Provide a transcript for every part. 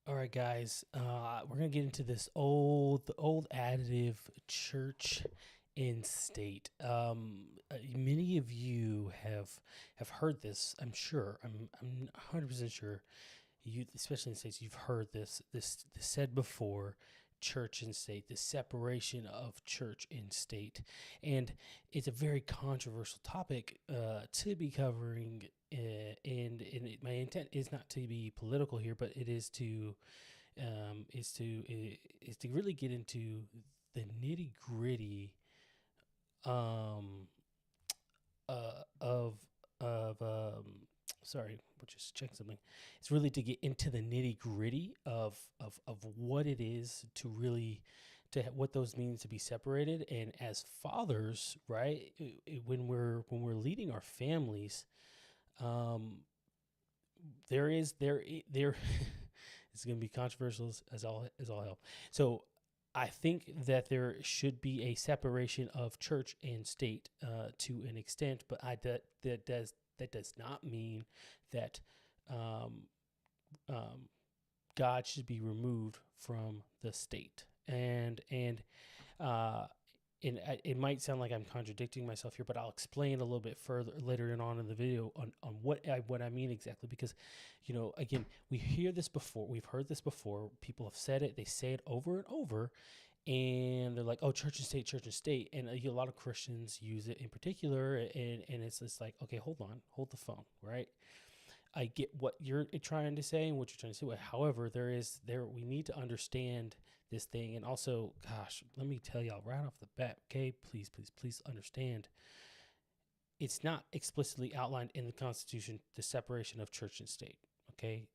All right, guys. We're gonna get into this old additive church and state. Many of you have heard this. I'm sure. I'm 100% sure. You, especially in the states, you've heard this said before. Church and state, the separation of church and state, and it's a very controversial topic to be covering. My intent is not to be political here, but it is to is to really get into the nitty gritty um, of sorry, we're just checking something. It's really to get into the nitty gritty of what it is to really what those means to be separated. And as fathers, right, when we're leading our families, um, there it's going to be controversial as all hell. So I think that there should be a separation of church and state to an extent, but that does not mean that um, um, God should be removed from the state. Uh, it might sound like I'm contradicting myself here, but I'll explain a little bit further later on in the video on what I mean exactly. Because, again, we hear this before. We've heard this before. People have said it. They say it over and over. And they're like, oh, church and state. And a lot of Christians use it in particular. And it's just like, okay, hold on, hold the phone, right? I get what you're trying to say and what you're trying to say. However, we need to understand this thing. And also, gosh, let me tell y'all right off the bat, okay? Please understand. It's not explicitly outlined in the Constitution, the separation of church and state. Okay.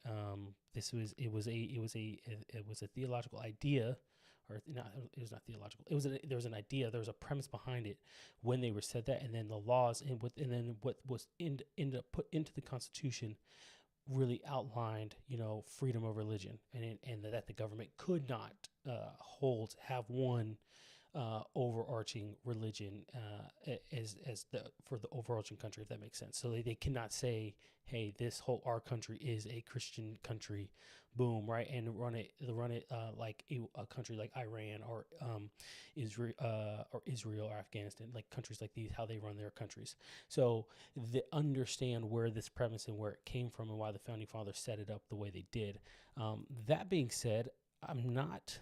It was a theological idea, or not, it was not theological. There was an idea, there was a premise behind it when they were said that. And then the laws and then what was ended up put into the Constitution really outlined, freedom of religion, and that the government could not have one overarching religion as the for the overarching country, if that makes sense. So they cannot say, hey, our country is a Christian country, boom, right, and run it like a country like Iran or Israel or Afghanistan, like countries like these, how they run their countries. So they understand where this premise and where it came from and why the founding fathers set it up the way they did. That being said, I'm not.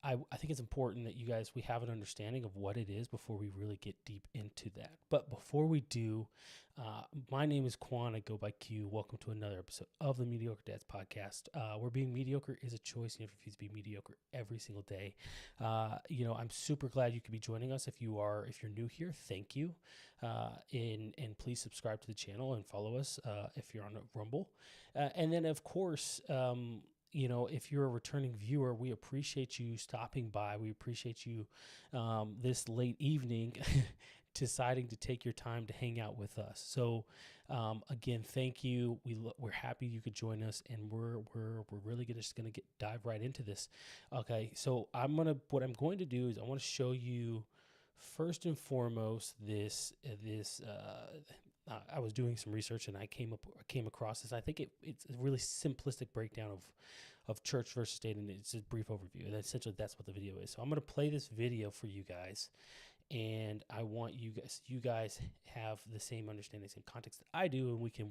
I think it's important that we have an understanding of what it is before we really get deep into that. But before we do, my name is Quan. I go by Q. Welcome to another episode of the Mediocre Dads podcast, where being mediocre is a choice. You have to be mediocre every single day. I'm super glad you could be joining us. If you're new here, thank you. And please subscribe to the channel and follow us if you're on Rumble. And then, of course, if you're a returning viewer, we appreciate you stopping by. We appreciate you this late evening deciding to take your time to hang out with us. So, again, thank you. We're happy you could join us, and we're really just gonna dive right into this. Okay, so what I'm going to do is I want to show you first and foremost this. I was doing some research and I came across this. I think it's a really simplistic breakdown of church versus state, and it's a brief overview. And essentially, that's what the video is. So I'm going to play this video for you guys, and I want you guys have the same understanding, same context that I do, and we can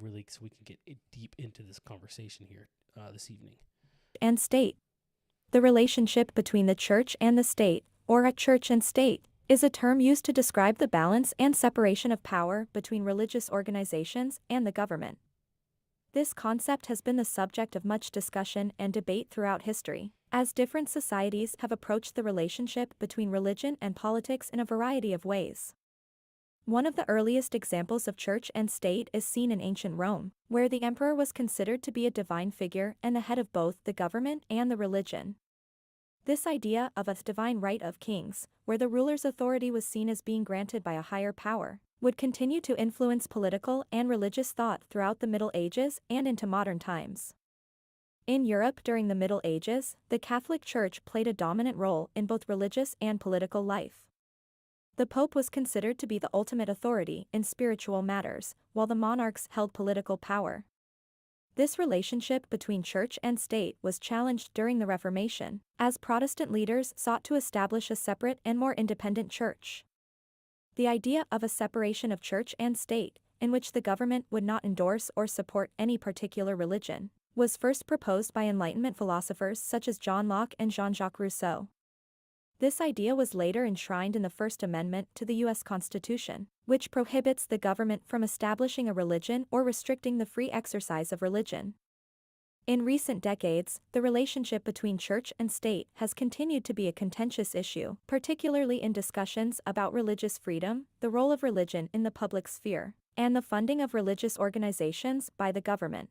get deep into this conversation here this evening. And state. The relationship between the church and the state, or a church and state, is a term used to describe the balance and separation of power between religious organizations and the government. This concept has been the subject of much discussion and debate throughout history, as different societies have approached the relationship between religion and politics in a variety of ways. One of the earliest examples of church and state is seen in ancient Rome, where the emperor was considered to be a divine figure and the head of both the government and the religion. This idea of a divine right of kings, where the ruler's authority was seen as being granted by a higher power, would continue to influence political and religious thought throughout the Middle Ages and into modern times. In Europe during the Middle Ages, the Catholic Church played a dominant role in both religious and political life. The Pope was considered to be the ultimate authority in spiritual matters, while the monarchs held political power. This relationship between church and state was challenged during the Reformation, as Protestant leaders sought to establish a separate and more independent church. The idea of a separation of church and state, in which the government would not endorse or support any particular religion, was first proposed by Enlightenment philosophers such as John Locke and Jean-Jacques Rousseau. This idea was later enshrined in the First Amendment to the U.S. Constitution, which prohibits the government from establishing a religion or restricting the free exercise of religion. In recent decades, the relationship between church and state has continued to be a contentious issue, particularly in discussions about religious freedom, the role of religion in the public sphere, and the funding of religious organizations by the government.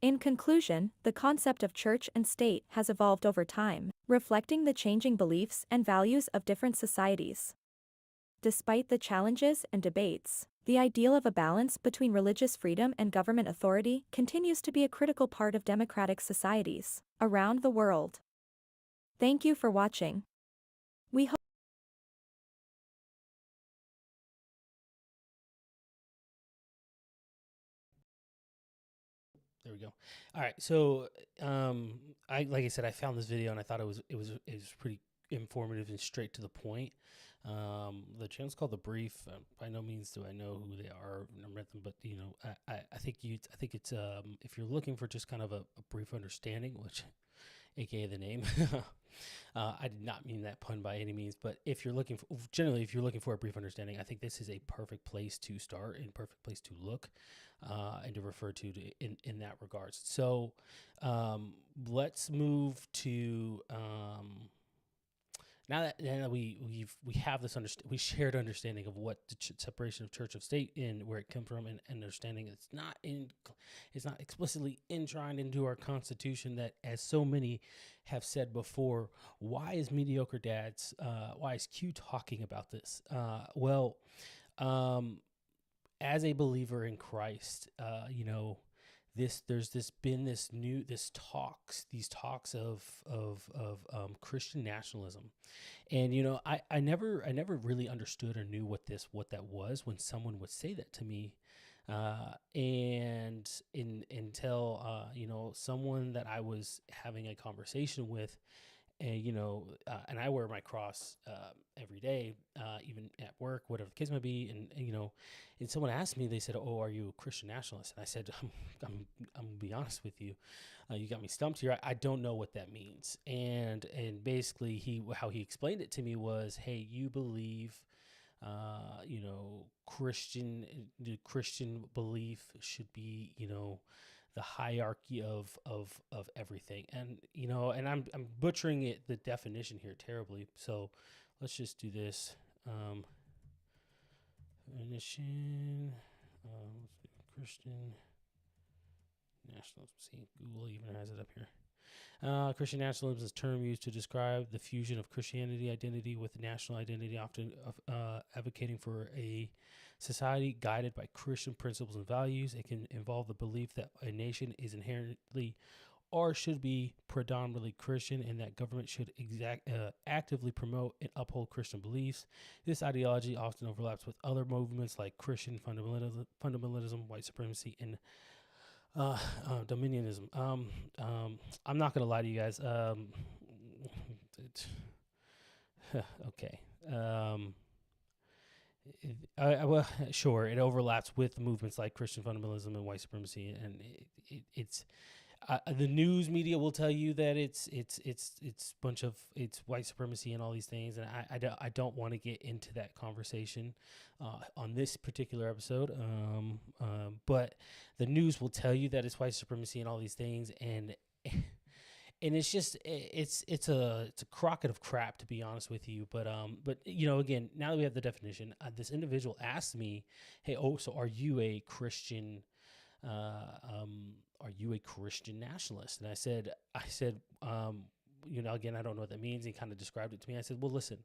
In conclusion, the concept of church and state has evolved over time, reflecting the changing beliefs and values of different societies. Despite the challenges and debates, the ideal of a balance between religious freedom and government authority continues to be a critical part of democratic societies around the world. Thank you for watching. We hope There we go. All right. So, like I said, I found this video and I thought it was pretty informative and straight to the point. The channel's called The Brief. By no means do I know who they are. I've read them, but I think it's if you're looking for just kind of a brief understanding, which, aka the name. I did not mean that pun by any means, but if you're looking for a brief understanding, I think this is a perfect place to start and perfect place to look and to refer to in that regards. So let's move to now that we have this we shared understanding of what the separation of church of state and where it comes from, and understanding it's not explicitly enshrined into our Constitution. That, as so many have said before, why is why is Q talking about this? As a believer in Christ, these talks of Christian nationalism, and I never really understood or knew what that was when someone would say that to me, until someone that I was having a conversation with. And I wear my cross every day, even at work, whatever the case might be. And someone asked me, they said, "Oh, are you a Christian nationalist?" And I said, "I'm gonna be honest with you. You got me stumped here. I don't know what that means." And basically, how he explained it to me was, "Hey, you believe, the Christian belief should be, the hierarchy of everything." And I'm butchering the definition here terribly. So let's just do this. Definition, Christian nationalism. See, Google even has it up here. Christian nationalism is a term used to describe the fusion of Christianity identity with national identity, often advocating for a society guided by Christian principles and values. It can involve the belief that a nation is inherently or should be predominantly Christian, and that government should actively promote and uphold Christian beliefs. This ideology often overlaps with other movements like Christian fundamentalism, white supremacy, and dominionism. I'm not gonna lie to you guys. Okay. Well, sure, it overlaps with movements like Christian fundamentalism and white supremacy, and it's the news media will tell you that it's white supremacy and all these things, and I don't want to get into that conversation on this particular episode. But the news will tell you that it's white supremacy and all these things, and it's just it's a crocket of crap, to be honest with you. But again, now that we have the definition, this individual asked me, "Hey, so are you a Christian? Are you a Christian nationalist?" And I said, again, I don't know what that means. He kind of described it to me. I said, "Well, listen,"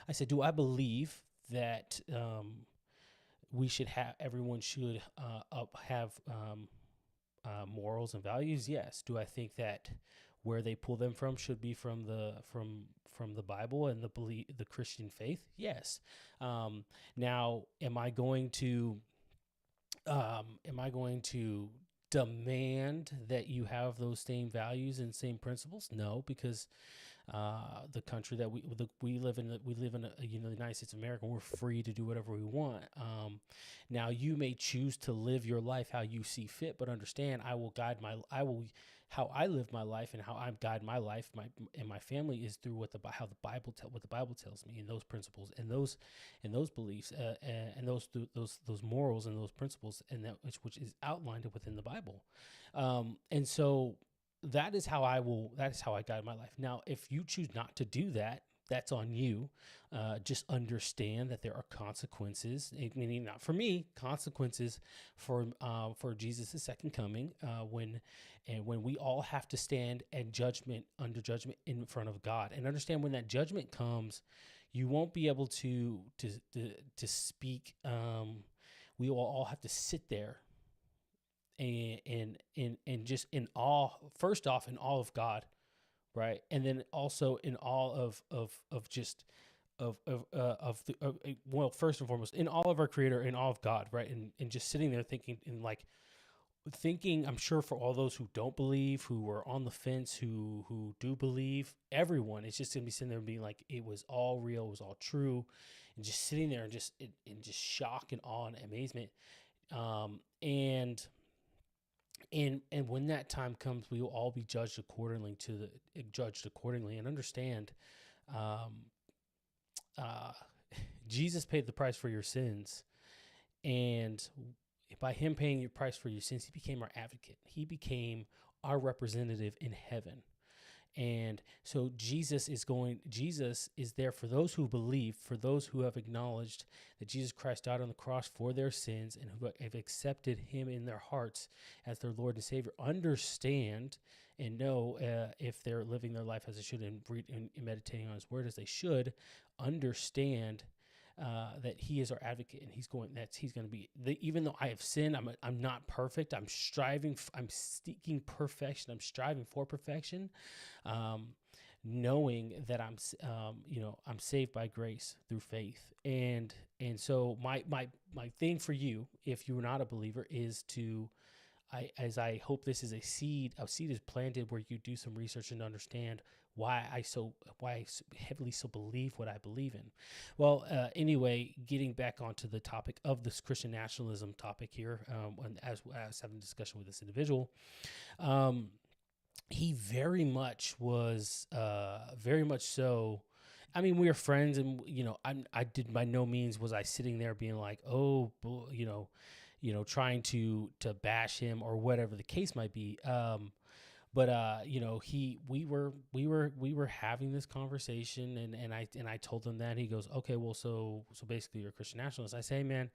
I said, "do I believe that everyone should have morals and values? Yes. Do I think that where they pull them from should be from the Bible and the Christian faith? Yes. Now, am I going to demand that you have those same values and same principles? No, because the country that we live in, the United States of America. We're free to do whatever we want. Now you may choose to live your life how you see fit, but understand how I live my life and how I guide my life, my family is through what the Bible tells me, and those principles and those beliefs and those morals and those principles, and that which is outlined within the Bible. And so that is how I guide my life. Now, if you choose not to do that, that's on you. Just understand that there are consequences, meaning not for me, consequences for Jesus' second coming, when we all have to stand under judgment in front of God. And understand, when that judgment comes, you won't be able to speak. We will all have to sit there and just in awe, first off, in awe of God, right? And then also in awe well, first and foremost, in awe of our Creator, in awe of God, right? And just sitting there thinking, I'm sure for all those who don't believe, who are on the fence, who do believe, everyone, it's just gonna be sitting there and being like, it was all real, it was all true, and just sitting there and just in just shock and awe and amazement. And when that time comes, we will all be judged accordingly and understand, Jesus paid the price for your sins, and by him paying your price for your sins, he became our advocate. He became our representative in heaven. And so Jesus is there for those who believe, for those who have acknowledged that Jesus Christ died on the cross for their sins and who have accepted him in their hearts as their Lord and Savior. Understand and know, if they're living their life as they should and meditating on his word as they should, understand that he is our advocate, and he's going to be even though I have sinned, I'm not perfect. I'm seeking perfection. I'm striving for perfection, knowing that I'm saved by grace through faith. And so my thing for you, if you're not a believer, is I hope this is a seed is planted where you do some research and understand why I so heavily believe what I believe in. Well, anyway, getting back onto the topic of this Christian nationalism topic here, as I was having a discussion with this individual, he very much so. I mean, we were friends, and I did, by no means was I sitting there being like, oh, trying to bash him or whatever the case might be. But we were having this conversation, and I told him that. He goes, okay, well, so basically you're a Christian nationalist. I say, hey, man,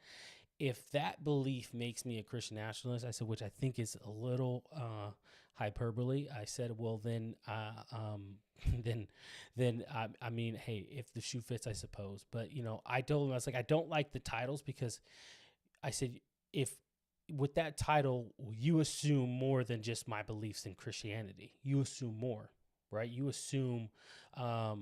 if that belief makes me a Christian nationalist, I said, which I think is a little hyperbole. I said, well, then I mean, hey, if the shoe fits, I suppose. But I told him, I was like, I don't like the titles, because I said, if with that title, you assume more than just my beliefs in Christianity. You assume more, right? You assume, let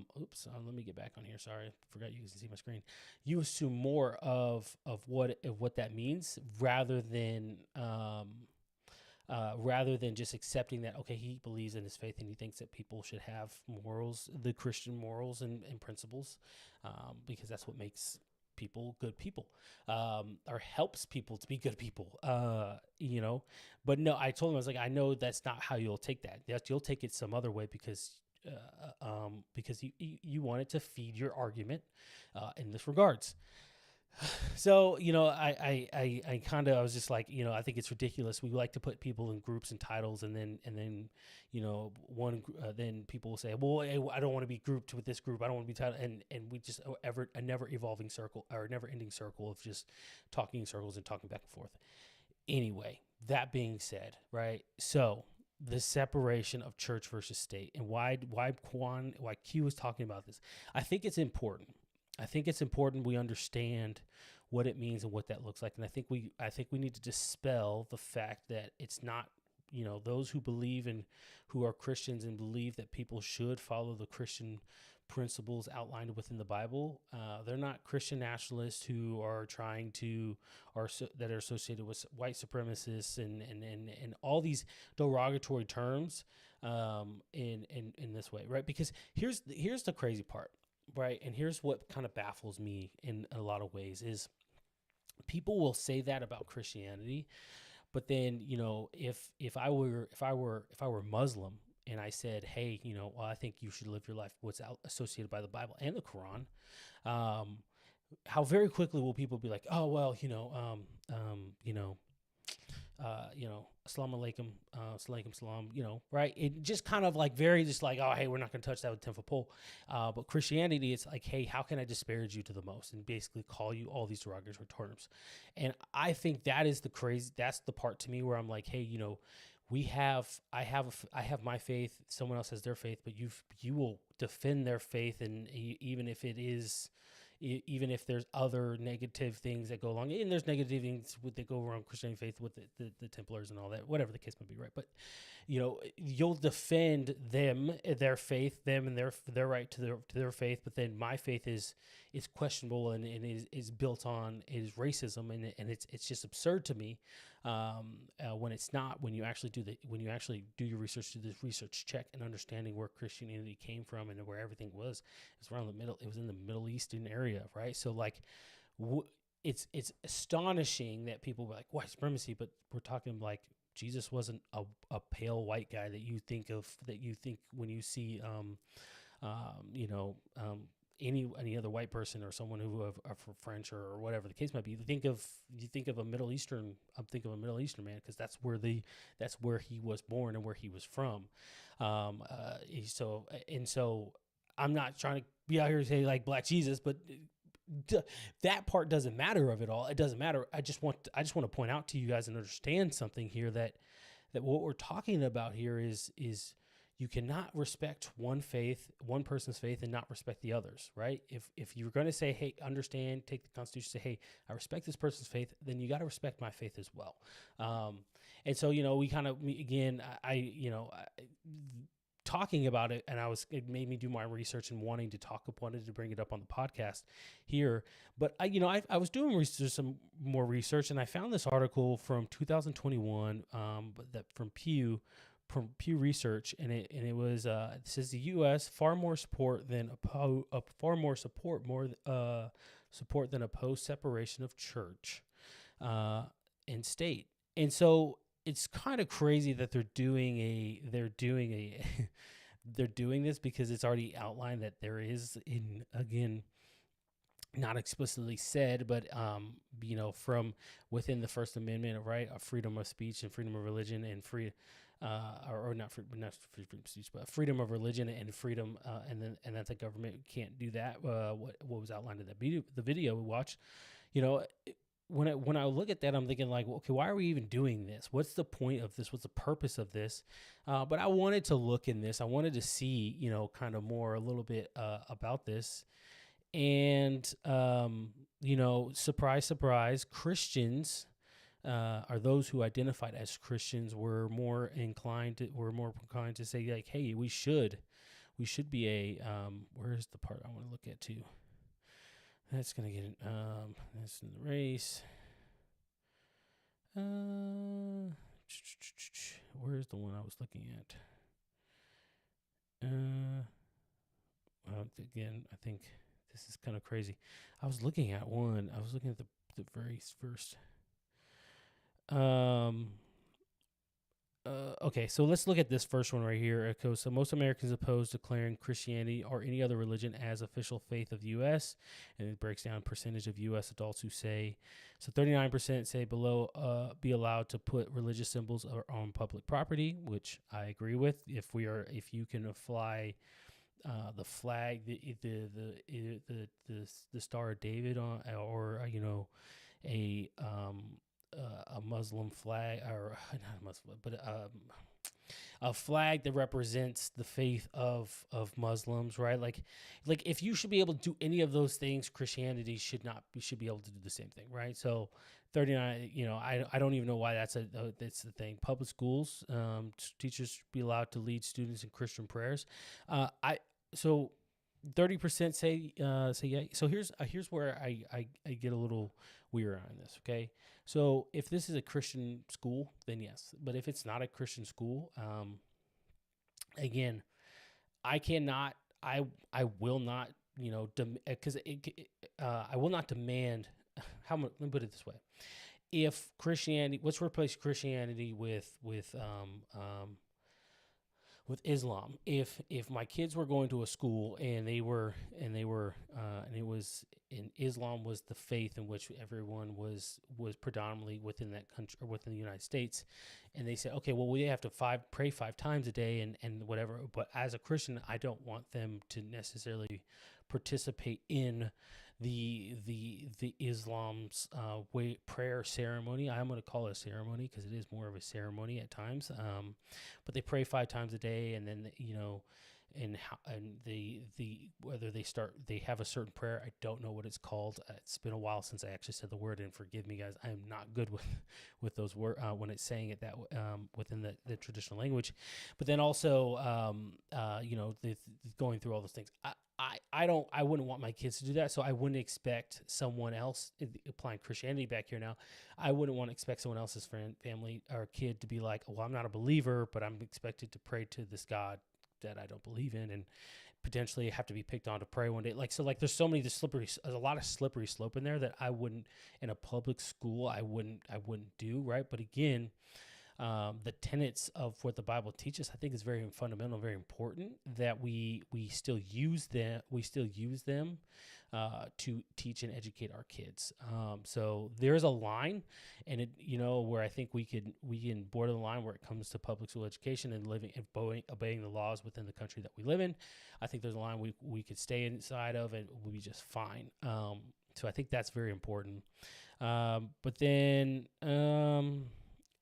me get back on here. Sorry, I forgot you can see my screen. You assume more of what that means, rather than just accepting that, okay, he believes in his faith and he thinks that people should have morals, the Christian morals and principles, because that's what makes people good people, or helps people to be good people, but no, I told him, I was like, I know that's not how you'll take that. You'll take it some other way, because you want it to feed your argument, in this regards. So, I was just like, I think it's ridiculous. We like to put people in groups and titles, and then, then people will say, well, hey, I don't want to be grouped with this group. I don't want to be titled. And we just a never evolving circle, or a never ending circle of just talking in circles and talking back and forth. Anyway, that being said, right. So the separation of church versus state, and why Q is talking about this. I think it's important. We understand what it means and what that looks like. And I think we need to dispel the fact that it's not, those who believe and who are Christians and believe that people should follow the Christian principles outlined within the Bible. They're not Christian nationalists who are trying to, that are associated with white supremacists and all these derogatory terms in this way, right? Because here's the crazy part, right? And here's what kind of baffles me in a lot of ways is people will say that about Christianity, but then, you know, if I were Muslim and I said, hey, you know, well, I think you should live your life what's associated by the Bible and the Quran, how very quickly will people be like, oh, well, assalamu alaikum, alaikum salam, you know, right? It just kind of like very just like, oh, hey, we're not going to touch that with 10-foot pole. But Christianity, it's like, hey, how can I disparage you to the most and basically call you all these derogatory terms? And I think that's the part to me where I'm like, hey, you know, I have my faith, someone else has their faith, but you will defend their faith, and even if it is, even if there's other negative things that go along, and there's negative things that go around Christianity faith with the Templars and all that, whatever the case may be, right? But you know, you'll defend their faith, and their right to their faith, but then my faith is questionable and is built on racism, and it's just absurd to me when it's not. When you actually do your research, do this research check and understanding where Christianity came from and where everything was. It was around the middle. It was in the Middle Eastern area, right? So like, it's astonishing that people were like white supremacy, but we're talking like Jesus wasn't a pale white guy that you think when you see any other white person or someone who are French or whatever the case might be. You think of a Middle Eastern. I'm thinking of a Middle Eastern man because that's where he was born and where he was from. So I'm not trying to be out here to say like Black Jesus, but that part doesn't matter of it all. It doesn't matter. I just want to point out to you guys and understand something here that what we're talking about here is you cannot respect one person's faith and not respect the others, right? If you're going to say, hey, understand, take the Constitution, say, hey, I respect this person's faith, then you got to respect my faith as well. And so, you know, we kind of, again, talking about it, and it made me do my research and wanted to bring it up on the podcast here. But I was doing some more research, and I found this article from 2021, from Pew Research, and it was it says the U.S. far more support than oppose separation of church and state, and so it's kind of crazy that they're doing this because it's already outlined that there is, again, not explicitly said, but from within the First Amendment, right, of freedom of speech and freedom of religion and free. Not freedom of speech, but freedom of religion and freedom, and that the government can't do that. What was outlined in the video we watched, when I look at that, I'm thinking like, okay, why are we even doing this? What's the point of this? What's the purpose of this? But I wanted to look in this. I wanted to see, kind of more a little bit about this, and surprise, surprise, Christians. Are those who identified as Christians were more inclined to say like, hey, we should be a where's the part I want to look at too? That's gonna get it. That's in the race. Where's the one I was looking at? Well, again, I think this is kind of crazy. I was looking at the very first. Okay, so let's look at this first one right here. So most Americans oppose declaring Christianity or any other religion as official faith of the U.S., and it breaks down percentage of U.S. adults who say. So 39% say be allowed to put religious symbols on public property, which I agree with. If you can fly the flag, the Star of David on, or a Muslim flag, or not a Muslim, but a flag that represents the faith of Muslims, right? Like if you should be able to do any of those things, Christianity should be able to do the same thing, right? So 39, I don't even know why that's the thing. Public schools, teachers should be allowed to lead students in Christian prayers. 30% say yeah. So here's where I get a little weird on this. Okay, so if this is a Christian school, then yes. But if it's not a Christian school, again, I cannot. I will not. Because I will not demand. How much? Let me put it this way: if Christianity, let's replace Christianity with Islam. If my kids were going to a school and they were and it was in Islam was the faith in which everyone was predominantly within that country or within the United States, and they said, okay, well, we have to pray 5 times a day and whatever. But as a Christian, I don't want them to necessarily participate in the Islam's prayer ceremony. I'm going to call it a ceremony because it is more of a ceremony at times. But they pray 5 times a day, and then and whether they have a certain prayer. I don't know what it's called. It's been a while since I actually said the word, and forgive me, guys. I am not good with those words when it's saying it that within the traditional language. But then also, going through all those things. I wouldn't want my kids to do that, so I wouldn't expect someone else, applying Christianity back here now, I wouldn't want to expect someone else's family or kid to be like, well, I'm not a believer, but I'm expected to pray to this God that I don't believe in, and potentially have to be picked on to pray one day. There's there's a lot of slippery slope in there that I wouldn't, in a public school, I wouldn't do, right? But again, the tenets of what the Bible teaches, I think, is very fundamental, very important that we still use them. We still use them to teach and educate our kids. So there's a line, and where I think we can border the line where it comes to public school education and living and obeying the laws within the country that we live in. I think there's a line we could stay inside of, and we'll be just fine. So I think that's very important. But then.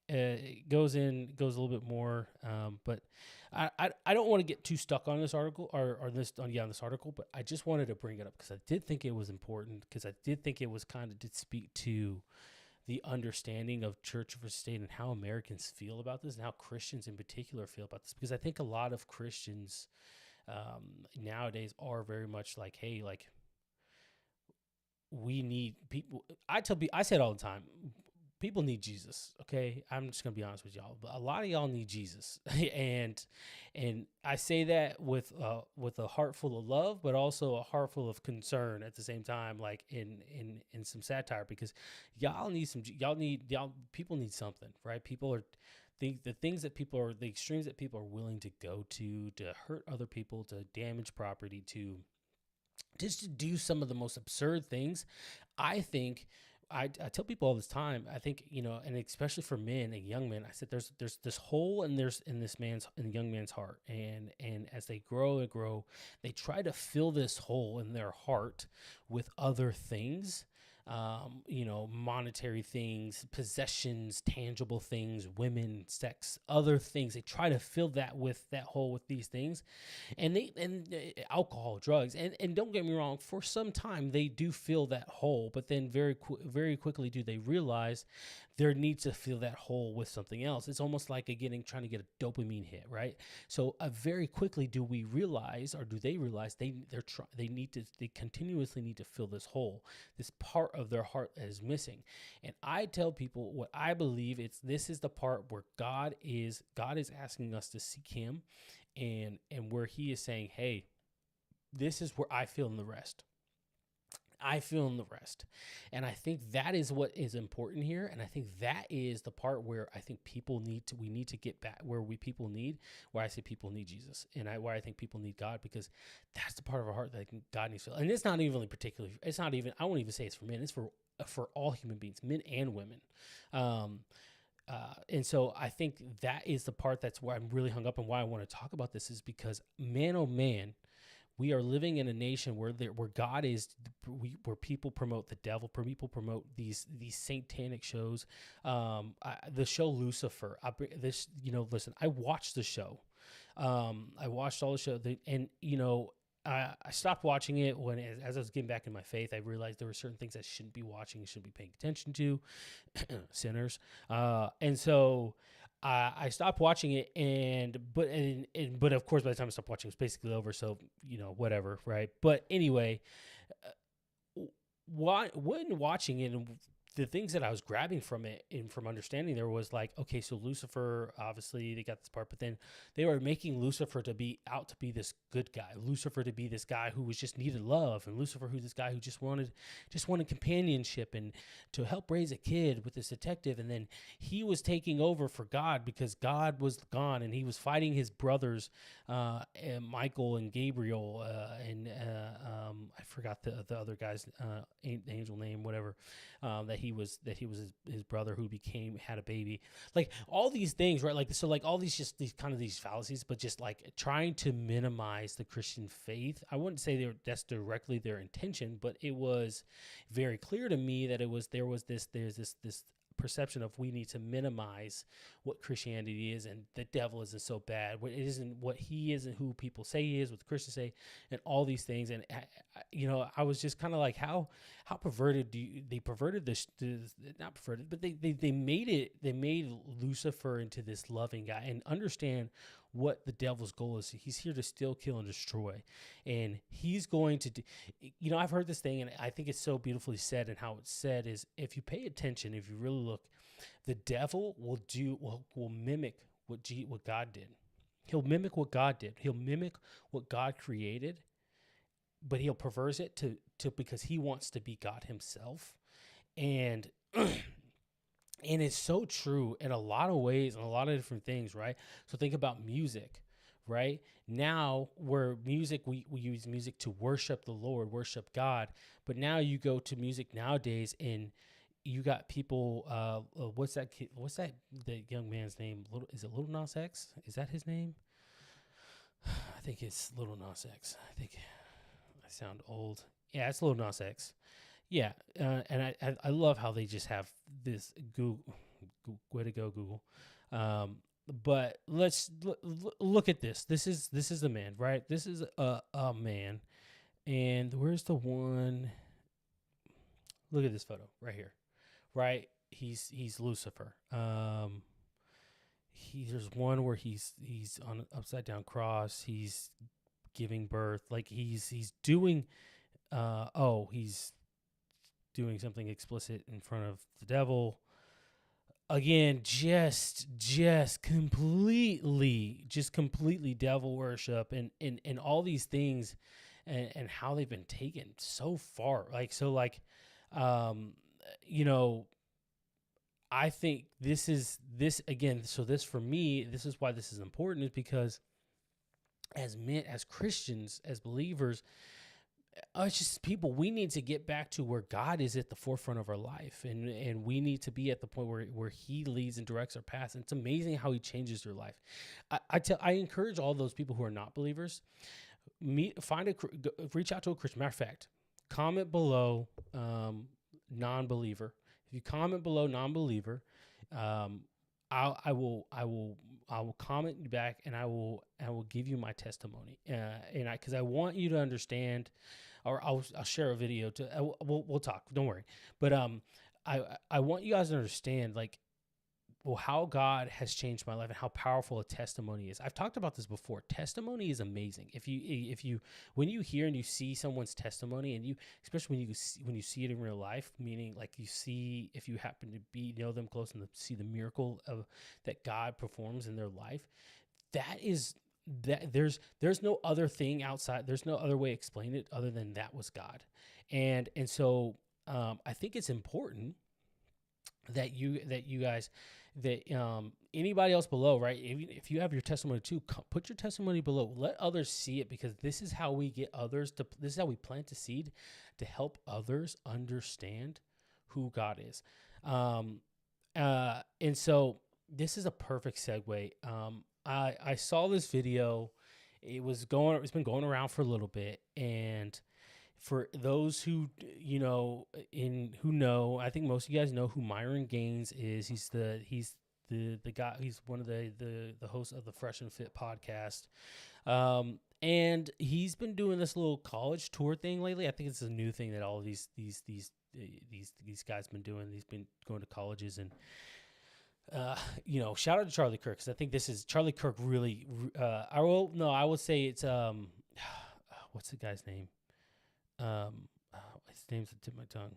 It goes a little bit more, but I don't want to get too stuck on this article or this article, but I just wanted to bring it up because I did think it was important, because I did think it was did speak to the understanding of church versus state and how Americans feel about this and how Christians in particular feel about this, because I think a lot of Christians nowadays are very much like, hey, like, we need people. I say it all the time. People need Jesus, okay? I'm just going to be honest with y'all. But a lot of y'all need Jesus. and I say that with a heart full of love, but also a heart full of concern at the same time, like in some satire, because people need something, right? The extremes that people are willing to go to hurt other people, to damage property, to just to do some of the most absurd things. I think I tell people all this time, I think, and especially for men and young men, I said there's this hole in the young man's heart, and as they grow and grow, they try to fill this hole in their heart with other things. Monetary things, possessions, tangible things, women, sex, other things. They try to fill that hole with these things, and alcohol, drugs, and don't get me wrong, for some time they do fill that hole, but then very quickly do they realize there needs to fill that hole with something else. It's almost like trying to get a dopamine hit, right? So very quickly do we realize, or do they realize they continuously need to fill this hole, this part of their heart that is missing. And I tell people what I believe, this is the part where God is asking us to seek him, and where he is saying, hey, this is where I fill in the rest. I fill in the rest. And I think that is what is important here. And I think that is the part where I think we need to get back where I say people need Jesus, and where I think people need God, because that's the part of our heart that God needs to fill. And it's not even particularly, I won't even say it's for men. It's for all human beings, men and women. And so I think that is the part that's where I'm really hung up, and why I want to talk about this is because, man, oh man, we are living in a nation where where people promote the devil, people promote these satanic shows. The show Lucifer. Listen, I watched the show. I watched all the show, and I stopped watching it as I was getting back in my faith. I realized there were certain things I shouldn't be watching, shouldn't be paying attention to, sinners. And so I stopped watching it, but of course by the time I stopped watching, it was basically over. So whatever, right? But anyway, when watching it, and the things that I was grabbing from it and from understanding there was like, okay, so Lucifer, obviously they got this part, but then they were making Lucifer to be this good guy, Lucifer to be this guy who was just needed love, and Lucifer who's this guy who just wanted companionship and to help raise a kid with this detective. And then he was taking over for God because God was gone, and he was fighting his brothers, Michael and Gabriel, and I forgot the other guy's angel name, whatever, that he was his brother who had a baby. Like all these things, right? Like, so like all these these fallacies, but just like trying to minimize the Christian faith. I wouldn't say that's directly their intention, but it was very clear to me that there's this perception of we need to minimize what Christianity is, and the devil isn't so bad. It isn't what he isn't who people say he is, what the Christians say, and all these things. And I was just kind of like, how perverted they perverted this? Not perverted, but they made Lucifer into this loving guy. And understand what the devil's goal is. He's here to steal, kill, and destroy, and he's going to do. I've heard this thing, and I think it's so beautifully said. And how it's said is, if you pay attention, if you really look, the devil will mimic what God did. He'll mimic what God did. He'll mimic what God created, but he'll perverse it to because he wants to be God himself. And and it's so true in a lot of ways, in a lot of different things, right? So think about music, right? Now, where music, we use music to worship the Lord, worship God. But now you go to music nowadays, and you got people, what's that the young man's name? Is it Lil Nas X? Is that his name? I think it's Lil Nas X. I think I sound old. Yeah, it's Lil Nas X. Yeah, and I love how they just have this Google, way to go Google. But let's look at this. This is a man, right? This is a man, and where's the one? Look at this photo right here, right? He's Lucifer. There's one where he's on an upside down cross. He's giving birth, like he's doing. He's doing something explicit in front of the devil. Again, just completely devil worship and all these things, and how they've been taken so far. I think this again. So this, for me, this is why this is important, is because as men, as Christians, as believers, it's just people, we need to get back to where God is at the forefront of our life, and we need to be at the point where he leads and directs our path. And it's amazing how he changes your life. I encourage all those people who are not believers, reach out to a Christian. Matter of fact, comment below non-believer. If you comment below non-believer, I will comment you back, and I will give you my testimony. Because I want you to understand, or I'll share a video we'll talk. Don't worry. But I want you guys to understand, like, how God has changed my life and how powerful a testimony is. I've talked about this before. Testimony is amazing. If you when you hear and you see someone's testimony, and especially when you see it in real life, meaning like you see, if you happen to know them close and see the miracle that God performs in their life, there's no other thing outside. There's no other way to explain it other than that was God. And so I think it's important that you guys, that anybody else below, right? If you have your testimony too, put your testimony below. Let others see it, because this is how we get others to. This is how we plant a seed to help others understand who God is. And so this is a perfect segue. I saw this video. It's been going around for a little bit, and for those who know, I think most of you guys know who Myron Gaines is. He's the guy. He's one of the hosts of the Fresh and Fit podcast, and he's been doing this little college tour thing lately. I think it's a new thing that all of these guys been doing. He's been going to colleges, and shout out to Charlie Kirk, because I think this is Charlie Kirk really. I would say it's what's the guy's name? His name's at the tip of my tongue.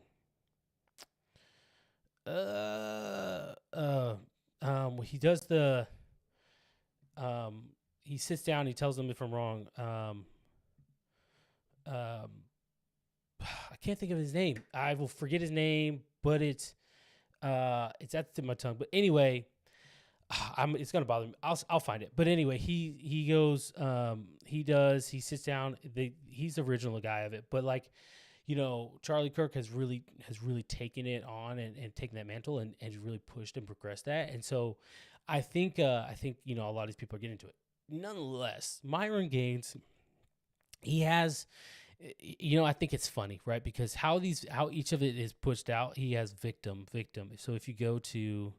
He does the. He sits down. He tells them if I'm wrong. I can't think of his name. I will forget his name, but it's at the tip of my tongue. But anyway, it's gonna bother me. I'll find it. But anyway, he goes. He sits down. He's the original guy of it. But like, Charlie Kirk has really taken it on and taken that mantle and really pushed and progressed that. And so I think a lot of these people are getting into it. Nonetheless, Myron Gaines, he has, I think it's funny, right? Because how each of it is pushed out, he has victim. So if you go to,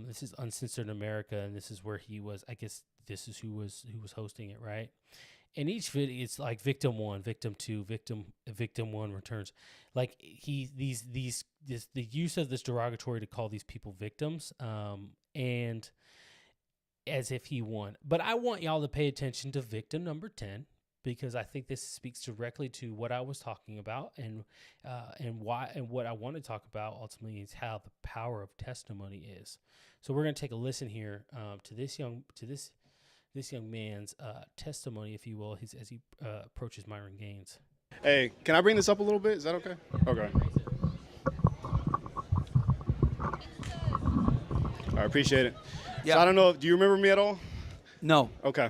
this is Uncensored America, and this is where he was, I guess this is who was hosting it, right? And each video, it's like victim 1, victim 2, victim 1 returns. Like the use of this derogatory to call these people victims, and as if he won. But I want y'all to pay attention to victim number 10, because I think this speaks directly to what I was talking about, and what I want to talk about ultimately is how the power of testimony is. So we're going to take a listen here to this young man's testimony, if you will, as he approaches Myron Gaines. Hey, can I bring this up a little bit? Is that okay? Okay. I appreciate it. Yeah. So I don't know, do you remember me at all? No. Okay.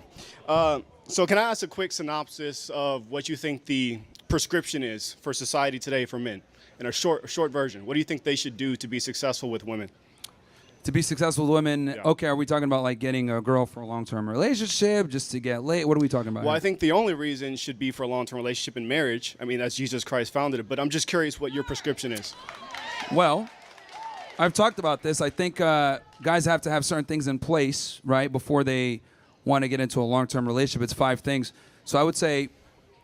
So can I ask a quick synopsis of what you think the prescription is for society today for men? In a short version, what do you think they should do to be successful with women? To be successful with women, Yeah. Okay, are we talking about like getting a girl for a long-term relationship, just to get laid? What are we talking about? Well, I think the only reason should be for a long-term relationship and marriage. I mean, that's Jesus Christ founded it, but I'm just curious what your prescription is. Well, I've talked about this. I think guys have to have certain things in place, right, before they want to get into a long-term relationship. It's 5 things. So I would say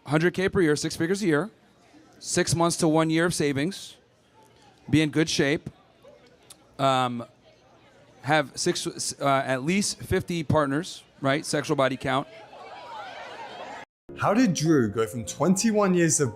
$100K per year, 6 figures a year, 6 months to 1 year of savings, be in good shape, have at least 50 partners, right, sexual body count. How did Drew go from 21 years of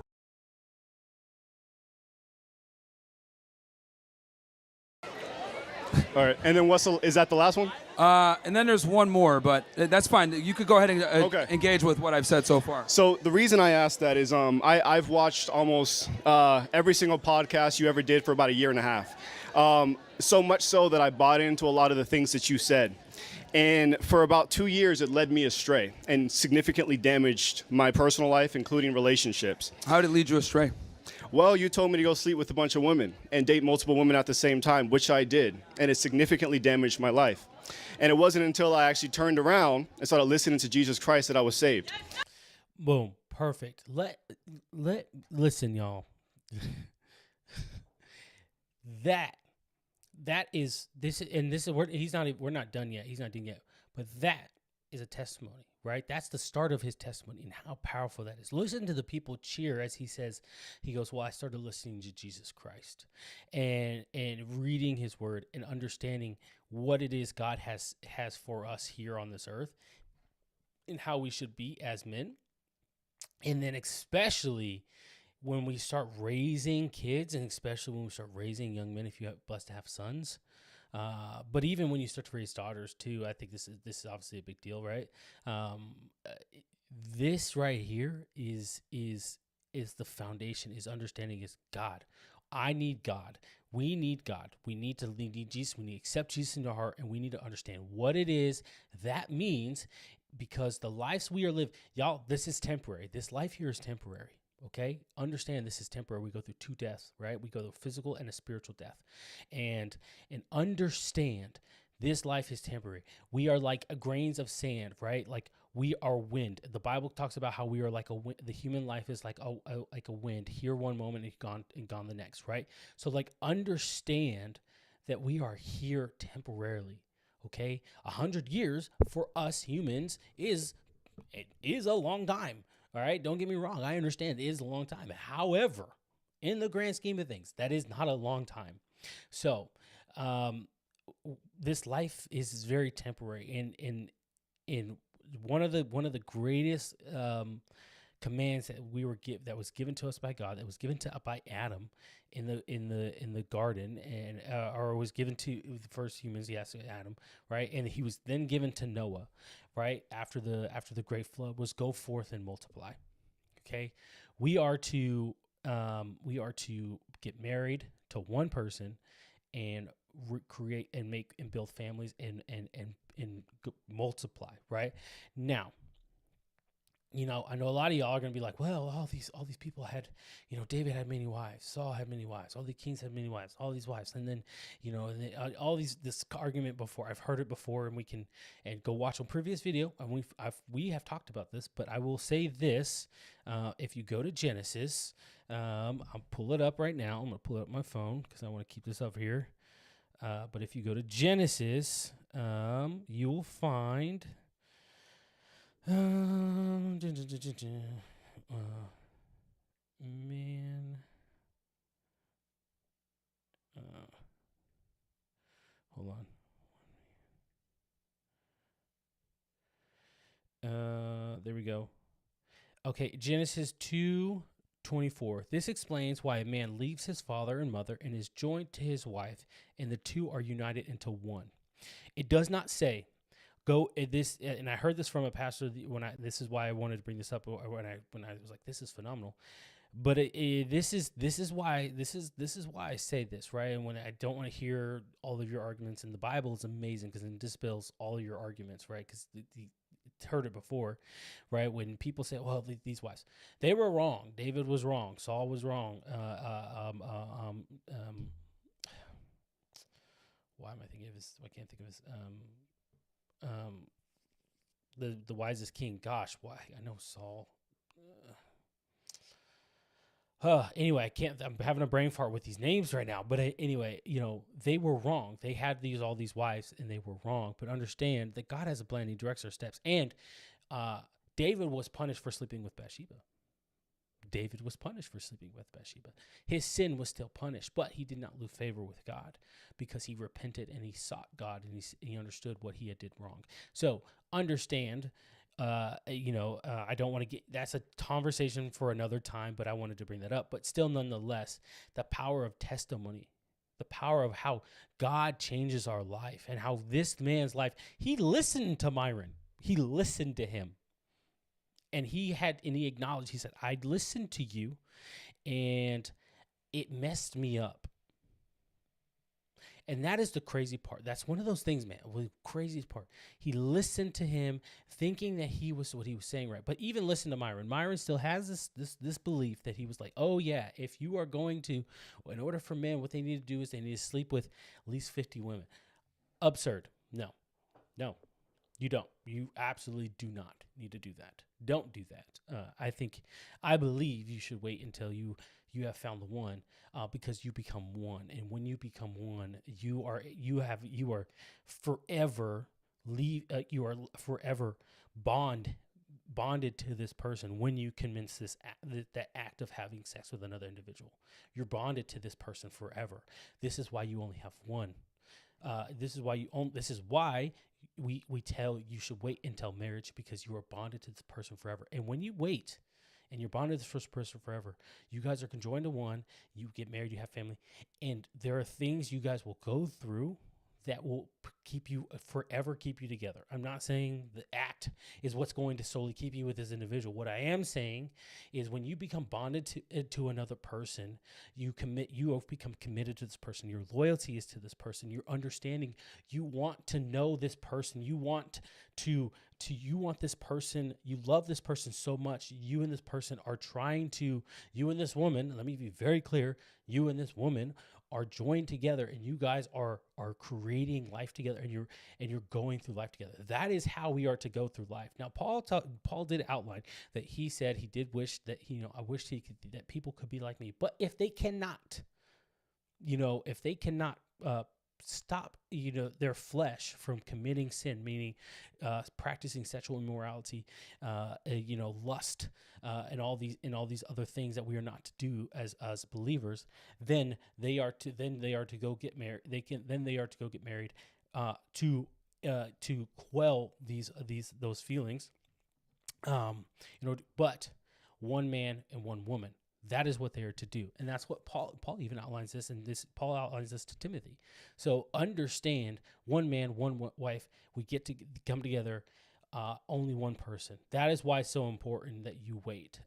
All right, and then is that the last one? And then there's one more, but that's fine. You could go ahead and Okay. engage with what I've said so far. So the reason I asked that is I've watched almost every single podcast you ever did for about a year and a half. So much so that I bought into a lot of the things that you said. And for about 2 years, it led me astray and significantly damaged my personal life, including relationships. How did it lead you astray? Well, you told me to go sleep with a bunch of women and date multiple women at the same time, which I did, and it significantly damaged my life. And it wasn't until I actually turned around and started listening to Jesus Christ that I was saved. Boom, perfect. Listen, y'all. We're not done yet. He's not done yet. But that is a testimony, right? That's the start of his testimony and how powerful that is. Listen to the people cheer as he says, he goes, well, I started listening to Jesus Christ and reading his word and understanding what it is God has for us here on this earth and how we should be as men. And then especially when we start raising kids, and especially when we start raising young men, if you're blessed to have sons, but even when you start to raise daughters too, I think this is obviously a big deal, right? This right here is the foundation. Is understanding is God. I need God. We need God. We need Jesus. We need to accept Jesus into our heart, and we need to understand what it is that means, because the lives we are living, y'all, this is temporary. This life here is temporary. Okay, understand this is temporary. We go through 2 deaths, right? We go through physical and a spiritual death, and understand this life is temporary. We are like grains of sand, right? Like we are wind. The Bible talks about how we are like a wind. The human life is like a wind. Here one moment and gone the next, right? So like understand that we are here temporarily. Okay, 100 years for us humans is a long time. All right, don't get me wrong. I understand it is a long time. However, in the grand scheme of things, that is not a long time. So this life is very temporary, and in one of the greatest commands that was given to us by God, that was given to by Adam in the garden, and or was given to the first humans, yes, Adam, right? And he was then given to Noah, right? After the great flood, was go forth and multiply. Okay, we are to get married to one person and create and make and build families and multiply, right? Now, I know a lot of y'all are going to be like, well, all these people had, David had many wives, Saul had many wives, all the kings had many wives, all these wives. And then, all this argument before, I've heard it before, and we can, and go watch a previous video. And we have talked about this, but I will say this, if you go to Genesis, I'll pull it up right now. I'm going to pull up my phone because I want to keep this up here. But if you go to Genesis, you will find, man, hold on. There we go. Okay, Genesis 2:24. This explains why a man leaves his father and mother and is joined to his wife, and the two are united into one. It does not say go this, and I heard this from a pastor this is why I wanted to bring this up when I was like, this is phenomenal. But this is why I say this, right? And when I don't want to hear all of your arguments, and the Bible is amazing because it dispels all of your arguments, right? Because heard it before, right? When people say, well, these wives, they were wrong. David was wrong. Saul was wrong. Why am I thinking of this? I can't think of this. The wisest king. Gosh, why? I know Saul. Anyway, I'm having a brain fart with these names right now. But anyway, they were wrong. They had all these wives, and they were wrong. But understand that God has a plan. He directs our steps. And David was punished for sleeping with Bathsheba. David was punished for sleeping with Bathsheba. His sin was still punished, but he did not lose favor with God because he repented and he sought God, and he understood what he had did wrong. So understand. I don't want to get, that's a conversation for another time, but I wanted to bring that up. But still, nonetheless, the power of testimony, the power of how God changes our life, and how this man's life, he listened to Myron. He listened to him. And he acknowledged, he said, I listened to you, and it messed me up. And that is the crazy part. That's one of those things, man. The craziest part. He listened to him, thinking that he was what he was saying right. But even listen to Myron. Myron still has this belief that he was like, oh yeah, if you are going to, in order for men, what they need to do is they need to sleep with at least 50 women. Absurd. No, you don't. You absolutely do not need to do that. Don't do that. I believe you should wait until you have found the one, because you become one. And when you become one, you are forever bonded to this person. When you commence that act of having sex with another individual, you're bonded to this person forever. This is why you only have one. This is why we tell you should wait until marriage, because you are bonded to this person forever. And when you wait and you're bonded to this first person forever, you guys are conjoined to one, you get married, you have family, and there are things you guys will go through that will keep you together. I'm not saying the act is what's going to solely keep you with this individual. What I am saying is when you become bonded to another person, you have become committed to this person. Your loyalty is to this person. Your understanding, you want to know this person. You want this person. You love this person so much. You and this person are you and this woman, let me be very clear, you and this woman are joined together, and you guys are creating life together, and you're going through life together. That is how we are to go through life. Now, Paul did outline that he said he did wish that I wished that people could be like me, but if they cannot stop, their flesh from committing sin, meaning practicing sexual immorality, lust, and all these other things that we are not to do as believers, then they are to go get married. They are to go get married to quell those feelings. But one man and one woman. That is what they are to do. And that's what Paul even outlines this, and Paul outlines this to Timothy. So understand, one man, one wife, we get to come together, only one person. That is why it's so important that you wait,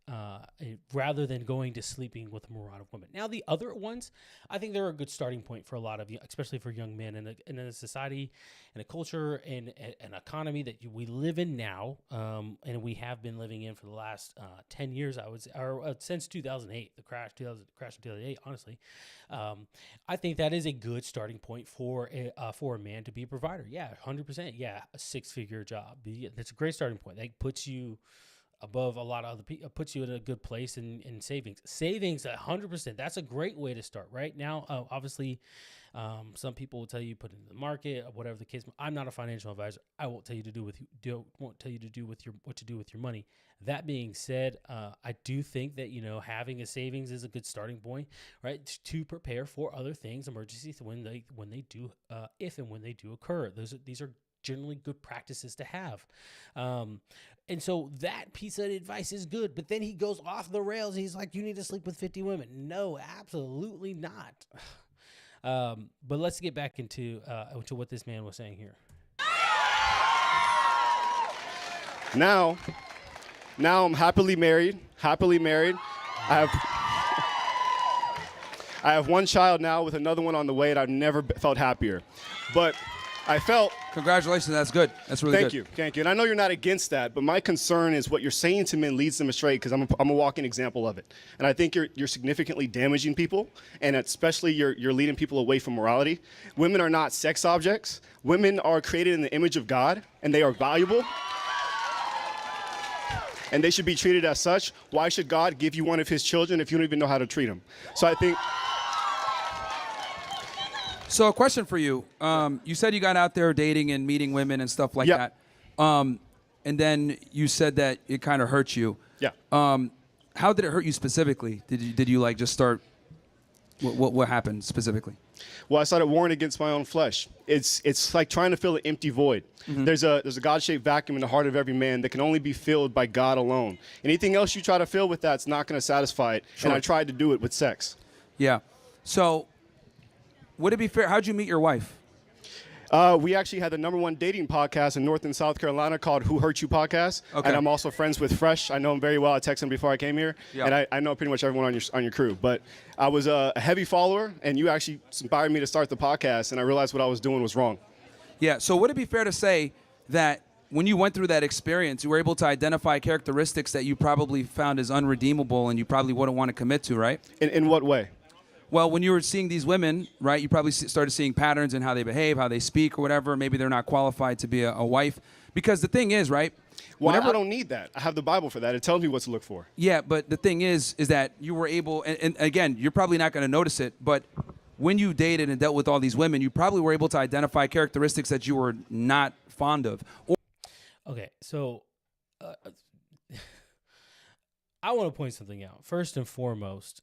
rather than going to sleeping with a myriad of women. Now, the other ones, I think they're a good starting point for a lot of you, especially for young men in a society and a culture and an economy that we live in now, and we have been living in for the last 10 years, I would say, or since 2008, the crash in 2008, honestly. I think that is a good starting point for a man to be a provider. Yeah, 100%. Yeah, a 6-figure job. That's a great starting point. That puts you above a lot of other people, puts you in a good place in savings. Savings, 100%. That's a great way to start. Right now, obviously, some people will tell you put it in the market, or whatever the case. I'm not a financial advisor. I won't tell you what to do with your money. That being said, I do think that having a savings is a good starting point, right, to prepare for other things, emergencies when they do, if and when they do occur. These are generally good practices to have. And so that piece of advice is good, but then he goes off the rails. He's like, you need to sleep with 50 women. No, absolutely not. But let's get back into what this man was saying here. Now I'm happily married. I have one child now with another one on the way, and I've never felt happier. But I felt... Congratulations, that's good. That's really good. Thank you. And I know you're not against that, but my concern is what you're saying to men leads them astray, because I'm a walking example of it. And I think you're significantly damaging people, and especially you're leading people away from morality. Women are not sex objects. Women are created in the image of God, and they are valuable. And they should be treated as such. Why should God give you one of his children if you don't even know how to treat them? So I think... So a question for you. You said you got out there dating and meeting women and stuff like that. And then you said that it kind of hurt you. Yeah. How did it hurt you specifically? Did you like just start... What happened specifically? Well, I started warring against my own flesh. It's like trying to fill an empty void. Mm-hmm. There's a God-shaped vacuum in the heart of every man that can only be filled by God alone. Anything else you try to fill with that's not going to satisfy it. Sure. And I tried to do it with sex. Yeah. So would it be fair? How'd you meet your wife? We actually had the #1 dating podcast in North and South Carolina called Who Hurt You Podcast. Okay. And I'm also friends with Fresh. I know him very well. I texted him before I came here. Yeah. And I know pretty much everyone on your crew. But I was a heavy follower, and you actually inspired me to start the podcast, and I realized what I was doing was wrong. Yeah, so would it be fair to say that when you went through that experience, you were able to identify characteristics that you probably found as unredeemable and you probably wouldn't want to commit to, right? In what way? Well, when you were seeing these women, right, you probably started seeing patterns in how they behave, how they speak or whatever. Maybe they're not qualified to be a wife. Because the thing is, right? Well, I don't need that. I have the Bible for that. It tells me what to look for. Yeah, but the thing is that you were able, and again, you're probably not going to notice it, but when you dated and dealt with all these women, you probably were able to identify characteristics that you were not fond of. Okay, so I want to point something out. First and foremost,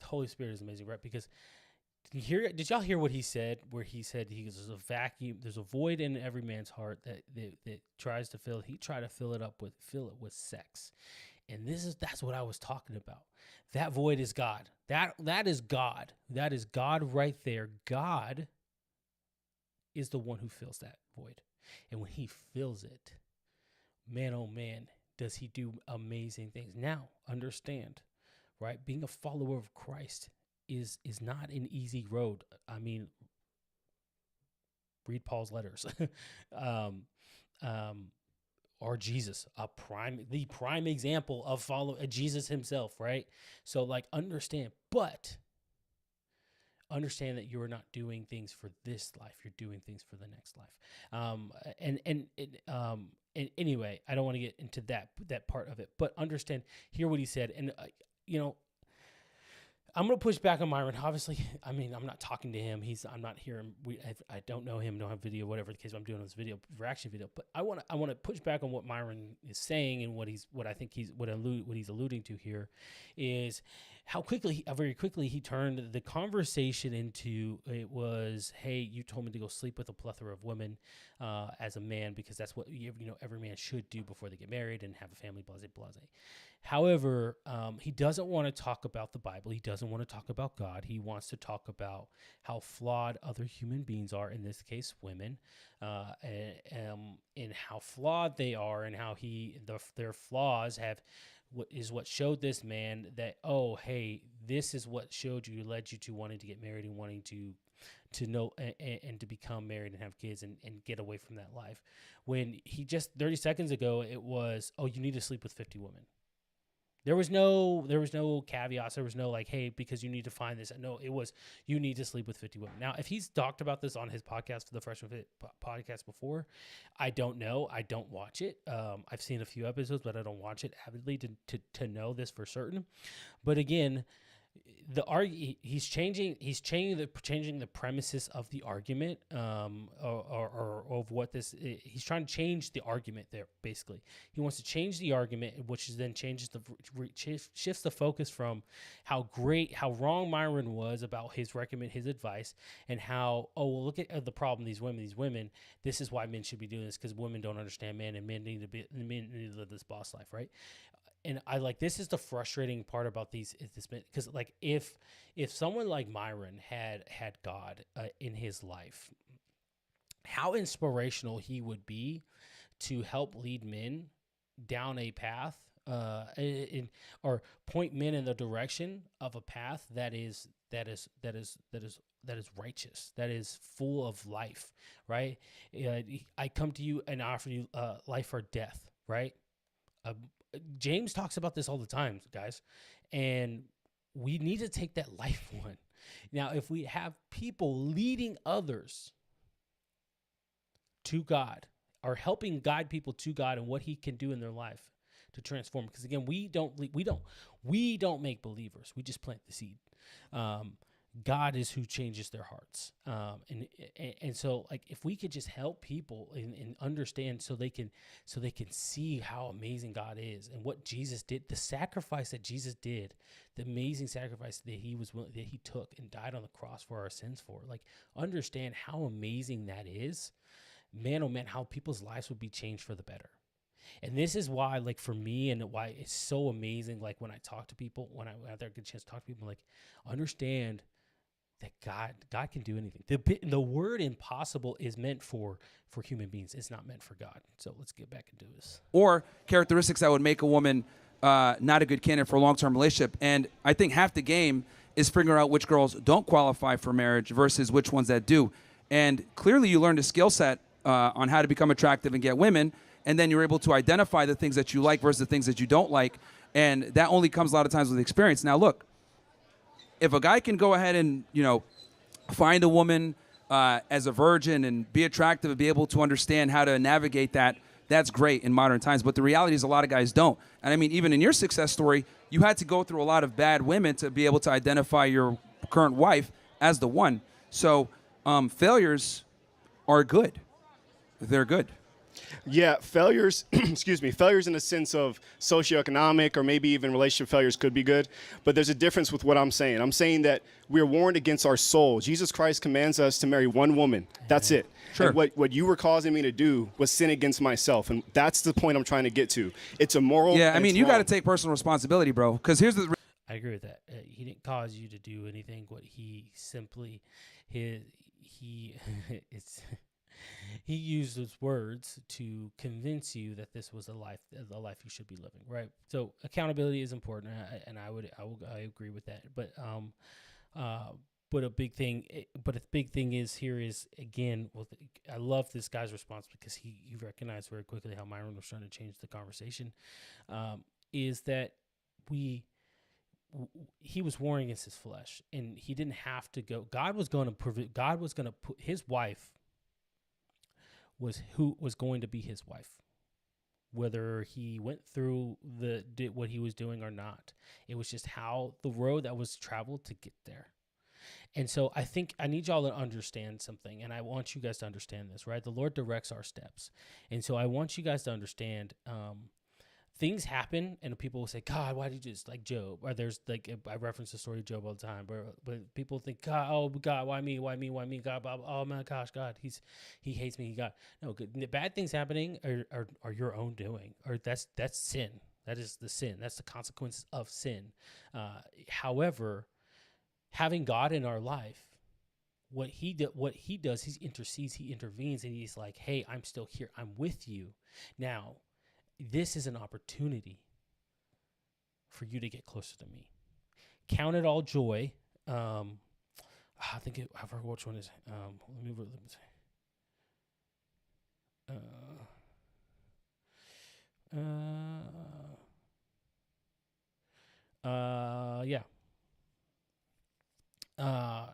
Holy Spirit is amazing, right? Because did y'all hear what he said? Where he said there's a vacuum, there's a void in every man's heart that tries to fill. He tried to fill it with sex, and that's what I was talking about. That void is God. That is God. That is God right there. God is the one who fills that void, and when He fills it, man, oh man, does He do amazing things. Now, understand. Right, being a follower of Christ is not an easy road. I mean, read Paul's letters, or Jesus, the prime example of Jesus himself. Right, so like understand that you are not doing things for this life; you're doing things for the next life. And anyway, I don't want to get into that part of it, but understand, hear what he said, and I'm gonna push back on Myron. Obviously, I mean, I'm not talking to him. I'm not here. I don't know him. Don't have video. Whatever the case. I'm doing this video reaction video. But I want to push back on what Myron is saying and what I think he's alluding to here, is how very quickly he turned the conversation into, it was, hey, you told me to go sleep with a plethora of women as a man, because that's what every man should do before they get married and have a family. Blase blase. However, he doesn't want to talk about the Bible. He doesn't want to talk about God. He wants to talk about how flawed other human beings are, in this case, women, and how flawed they are, and how their flaws is what showed this man that, oh, hey, this is what led you to wanting to get married and wanting to know and to become married and have kids and get away from that life. When he just 30 seconds ago, it was, oh, you need to sleep with 50 women. There was no caveats. There was no like, hey, because you need to find this. No, it was, you need to sleep with 50 women. Now, if he's talked about this on his podcast, the Freshman Fit podcast before, I don't know. I don't watch it. I've seen a few episodes, but I don't watch it avidly to know this for certain. But again, he's changing the premises of the argument, or of what this. He's trying to change the argument there. Basically, he wants to change the argument, which then shifts the focus from how wrong Myron was about his advice, and how, oh, well, look at the problem. These women. This is why men should be doing this, because women don't understand men, and men need to live this boss life, right? And this is the frustrating part about this, because like if someone like Myron had God in his life, how inspirational he would be to help lead men down a path, or point men in the direction of a path that is righteous, that is full of life, right? I come to you and offer you life or death, right? James talks about this all the time, guys, and we need to take that life one. Now, if we have people leading others to God, or helping guide people to God and what He can do in their life to transform, because again, we don't make believers. We just plant the seed. God is who changes their hearts. And so like, if we could just help people and understand, so they can see how amazing God is and what Jesus did, the sacrifice that Jesus did, the amazing sacrifice that he took and died on the cross for our sins for, like, understand how amazing that is, man, oh man, how people's lives would be changed for the better. And this is why, like, for me, and why it's so amazing, like, when I talk to people, when I have a good chance to talk to people, like, understand that God can do anything. The word impossible is meant for human beings. It's not meant for God. So let's get back into this. Or characteristics that would make a woman not a good candidate for a long-term relationship. And I think half the game is figuring out which girls don't qualify for marriage versus which ones that do. And clearly you learned a skill set on how to become attractive and get women, and then you're able to identify the things that you like versus the things that you don't like. And that only comes a lot of times with experience. Now, look, if a guy can go ahead and, find a woman as a virgin and be attractive and be able to understand how to navigate that, that's great in modern times. But the reality is a lot of guys don't. And I mean, even in your success story, you had to go through a lot of bad women to be able to identify your current wife as the one. So failures are good. They're good. Yeah, failures, failures in the sense of socioeconomic or maybe even relationship failures could be good. But there's a difference with what I'm saying. I'm saying that we're warned against our soul. Jesus Christ commands us to marry one woman. That's it. Sure. And what you were causing me to do was sin against myself. And that's the point I'm trying to get to. It's immoral. Yeah, I mean, you got to take personal responsibility, bro. Because here's the... I agree with that. He didn't cause you to do anything. What he simply... He used his words to convince you that this was the life you should be living, right? So accountability is important, and I agree with that. But a big thing is again, I love this guy's response, because he recognized very quickly how Myron was trying to change the conversation. Is that he was warring against his flesh, and he didn't have to go. God was going to put his wife. Was who was going to be his wife. whether he went through did what he was doing or not. It was just how the road that was traveled to get there. And so I think I need y'all to understand something, and I want you guys to understand this, right? The Lord directs our steps. And so I want you guys to understand things happen, and people will say, God, why did you just, like Job? Or there's, like, I reference the story of Job all the time, but people think, God, oh, God, why me? Why me? Why me? God, blah, blah, oh, my gosh, God, he hates me. No, good. The bad things happening are your own doing, or that's sin. That is the sin. That's the consequences of sin. However, having God in our life, what he does, he intercedes, he intervenes, and he's like, hey, I'm still here. I'm with you. Now, this is an opportunity for you to get closer to me. Count it all joy. I forgot which one is. Let me yeah.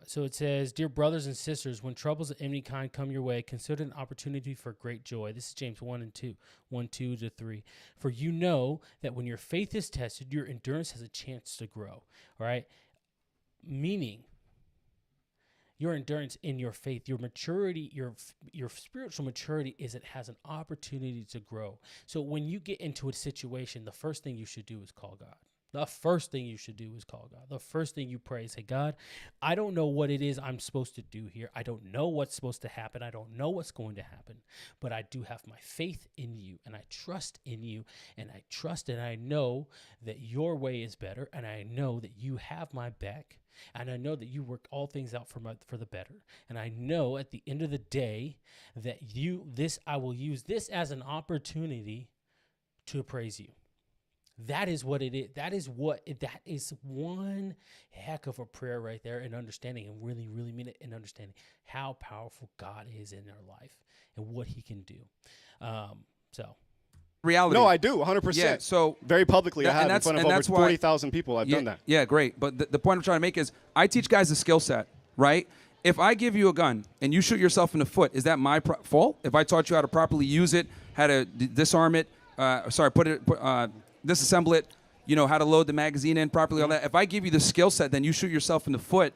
So it says, dear brothers and sisters, when troubles of any kind come your way, consider an opportunity for great joy. This is James 1:2-3. For you know that when your faith is tested, your endurance has a chance to grow. All right. Meaning, your endurance in your faith, your maturity, your spiritual maturity it has an opportunity to grow. So when you get into a situation, the first thing you should do is call God. The first thing you should do is call God. The first thing you pray is, say, God, I don't know what it is I'm supposed to do here. I don't know what's supposed to happen. I don't know what's going to happen, but I do have my faith in you, and I trust in you, and I trust and I know that your way is better, and I know that you have my back, and I know that you work all things out for the better. And I know at the end of the day that I will use this as an opportunity to praise you. That is what it is. That is one heck of a prayer right there, and understanding, and really, really mean it, and understanding how powerful God is in our life and what he can do. Reality. No, I do, 100%. Yeah, so very publicly, I have in front of over 40,000 people. I've done that. Yeah, great. But the point I'm trying to make is I teach guys a skill set, right? If I give you a gun and you shoot yourself in the foot, is that my fault? If I taught you how to properly use it, how to disarm it, disassemble it, how to load the magazine in properly, all that. If I give you the skill set, then you shoot yourself in the foot,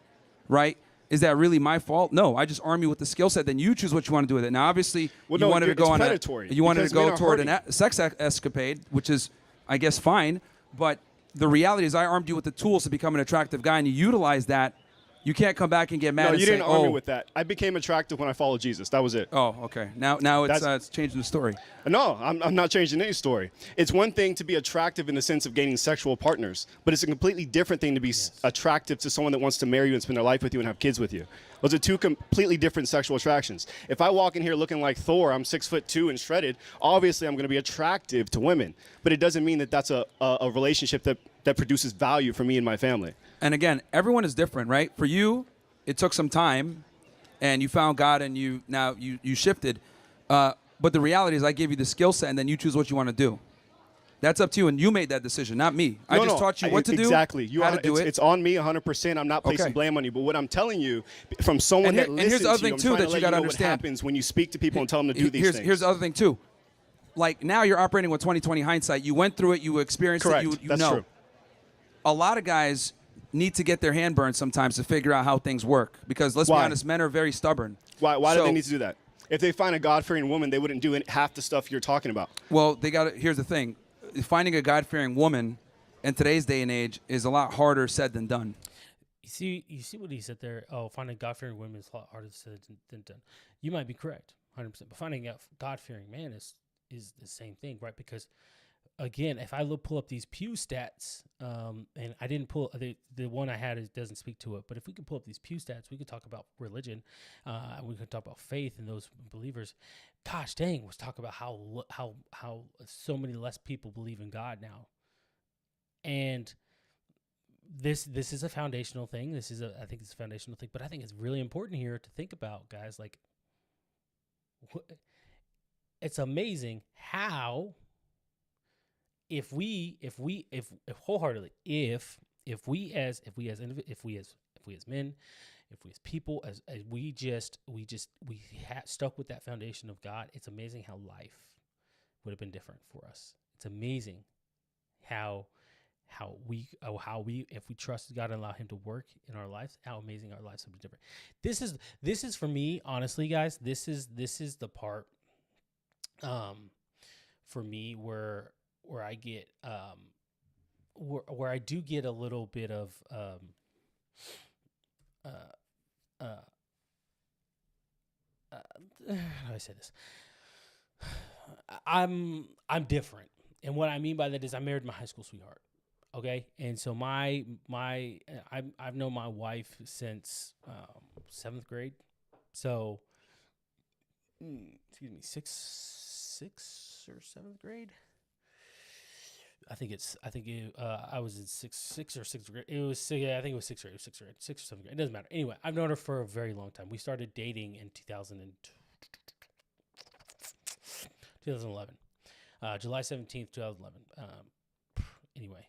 right? Is that really my fault? No, I just arm you with the skill set. Then you choose what you want to do with it. Now, obviously, you wanted to go toward a sex escapade, which is, I guess, fine. But the reality is, I armed you with the tools to become an attractive guy, and you utilize that. You can't come back and get mad. No, and you say, didn't arm me with that. I became attractive when I followed Jesus. That was it. Oh, okay. Now it's changing the story. No, I'm not changing any story. It's one thing to be attractive in the sense of gaining sexual partners, but it's a completely different thing to be attractive to someone that wants to marry you and spend their life with you and have kids with you. Those are two completely different sexual attractions. If I walk in here looking like Thor, I'm 6'2" and shredded, obviously I'm going to be attractive to women, but it doesn't mean that that's a relationship that produces value for me and my family. And again, everyone is different, right? For you, it took some time, and you found God, and you shifted. But the reality is, I gave you the skill set, and then you choose what you want to do. That's up to you, and you made that decision, not me. I just taught you what to do. Exactly. How to do it. It's on me 100%. I'm not placing blame on you. But what I'm telling you, from someone that listens to you, I'm trying to let you know what happens when you speak to people and tell them to do these things. Here's the other thing, too. Like, now you're operating with 20/20 hindsight. You went through it. You experienced Correct. it. You That's know. true. A lot of guys need to get their hand burned sometimes to figure out how things work. Because, let's be honest, men are very stubborn. Why do they need to do that? If they find a God-fearing woman, they wouldn't do half the stuff you're talking about. Well, here's the thing. Finding a God-fearing woman in today's day and age is a lot harder said than done. You see what he said there? Oh, finding God-fearing women is a lot harder said than done. You might be correct, 100%. But finding a God-fearing man is the same thing, right? Because, again, if I pull up these Pew stats, and I didn't pull the one I had, doesn't speak to it, but if we could pull up these Pew stats, we could talk about religion, we could talk about faith and those believers. Gosh dang, let's talk about how so many less people believe in God now. And this is a foundational thing. I think it's a foundational thing, but I think it's really important here to think about, guys. Like, it's amazing how if we wholeheartly, if we as men, if we as people, as we stuck with that foundation of God, it's amazing how life would have been different for us. It's amazing how we if we trusted God and allow him to work in our lives, how amazing our lives would be different. This is for me, honestly, guys, this is the part for me where I get where I do get a little bit of how do I say this? I'm different. And what I mean by that is I married my high school sweetheart. Okay. And so I've known my wife since 7th grade. So, excuse me, sixth or 7th grade. I think I was in sixth or 6th grade. It was, yeah, I think it was 6th grade, 6th or 7th grade. It doesn't matter. Anyway, I've known her for a very long time. We started dating in 2011. July 17th, 2011. Anyway,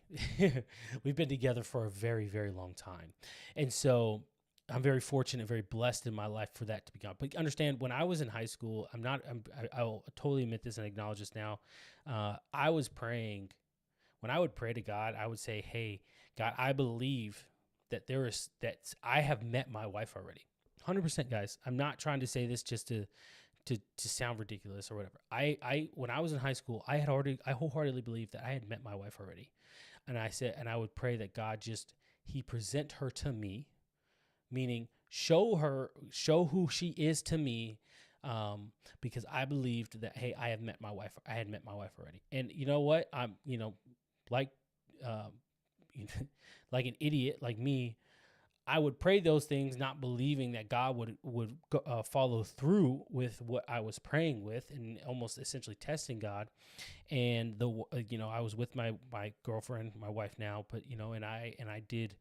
we've been together for a very, very long time. And so I'm very fortunate, very blessed in my life for that to be gone. But understand, when I was in high school, I'll totally admit this and acknowledge this now. I was praying. When I would pray to God, I would say, hey, God, I believe that I have met my wife already. 100%, guys. I'm not trying to say this just to sound ridiculous or whatever. When I was in high school, I wholeheartedly believed that I had met my wife already. And I I would pray that God he present her to me, meaning show who she is to me, because I believed that, hey, I had met my wife already. And you know what? I'm, like like an idiot like me, I would pray those things, not believing that God would follow through with what I was praying with, and almost essentially testing God. And I was with my girlfriend, my wife now, but and I did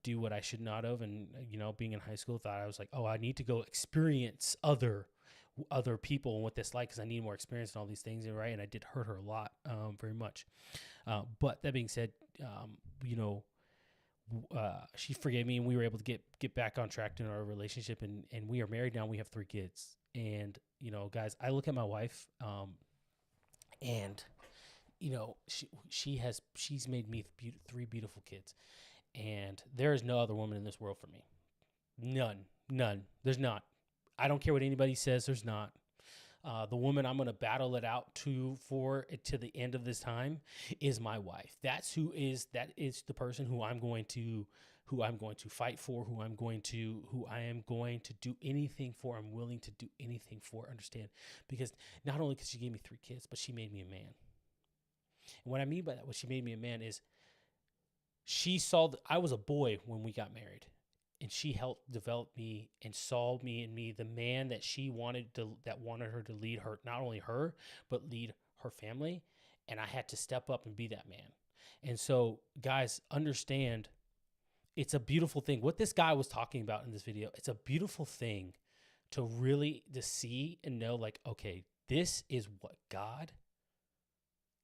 do what I should not have, and being in high school, thought I was like, oh, I need to go experience other people and what this like, because I need more experience in all these things, right? And I did hurt her a lot, very much. But that being said, she forgave me, and we were able to get back on track in our relationship, and we are married now. We have 3 kids, and guys, I look at my wife, and she's made me 3 beautiful kids, and there is no other woman in this world for me. None. There's not. I don't care what anybody says. There's not. The woman I'm going to battle it out to the end of this time is my wife. That is the person who I'm going to fight for, who I am going to do anything for. I'm willing to do anything for. Understand? Because not only because she gave me 3 kids, but she made me a man. And what I mean by that, what she made me a man, is she saw that I was a boy when we got married. And she helped develop me and saw me in me, the man that she wanted her to lead her, not only her, but lead her family. And I had to step up and be that man. And so, guys, understand, it's a beautiful thing. What this guy was talking about in this video, it's a beautiful thing to see and know, like, okay, this is what God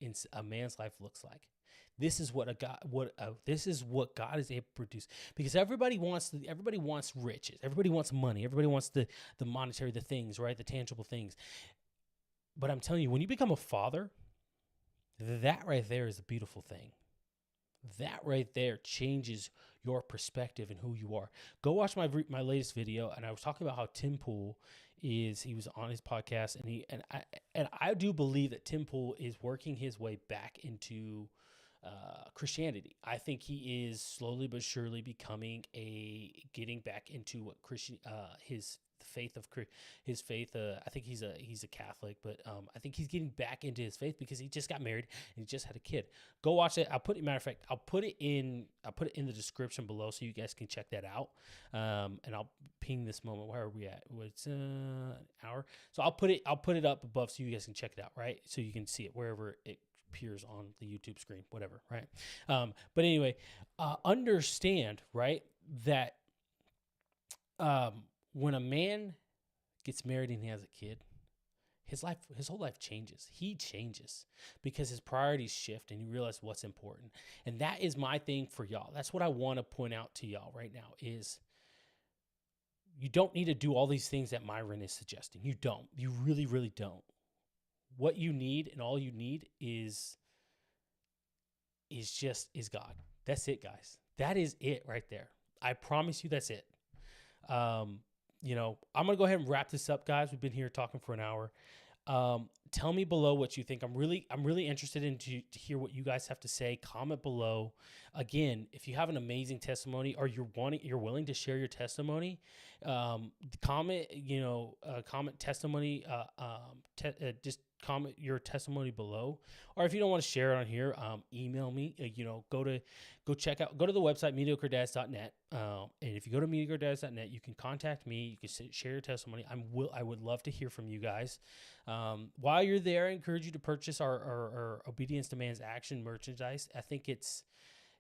in a man's life looks like. This is what God is able to produce, because everybody wants riches, everybody wants money, everybody wants the monetary, the things, right, the tangible things. But I'm telling you, when you become a father, that right there is a beautiful thing. That right there changes your perspective and who you are. Go watch my latest video, and I was talking about how Tim Pool he was on his podcast, and I do believe that Tim Pool is working his way back into Christianity. I think he is slowly but surely getting back into what his faith. I think he's a Catholic, but I think he's getting back into his faith because he just got married and he just had a kid. Go watch it. I'll put it in the description below so you guys can check that out. And I'll ping this moment. Where are we at? It's an hour. So I'll put it up above so you guys can check it out, right? So you can see it wherever it appears on the YouTube screen, whatever, right? But anyway, understand, right, that when a man gets married and he has a kid, his whole life changes. He changes because his priorities shift and he realizes what's important. And that is my thing for y'all. That's what I want to point out to y'all right now is you don't need to do all these things that Myron is suggesting. You don't. You really, really don't. what you need and all you need is God. That's it, guys. That is it right there. I promise you that's it. You know, I'm going to go ahead and wrap this up, guys. We've been here talking for an hour. Tell me below what you think. I'm really interested in to hear what you guys have to say. Comment below. Again, if you have an amazing testimony or you're willing to share your testimony, comment, comment testimony, just comment your testimony below. Or if you don't want to share it on here, email me, go to the website, mediocredads.net. And if you go to mediocredads.net, you can contact me. You can share your testimony. I would love to hear from you guys. While you're there, I encourage you to purchase our Obedience Demands Action merchandise. I think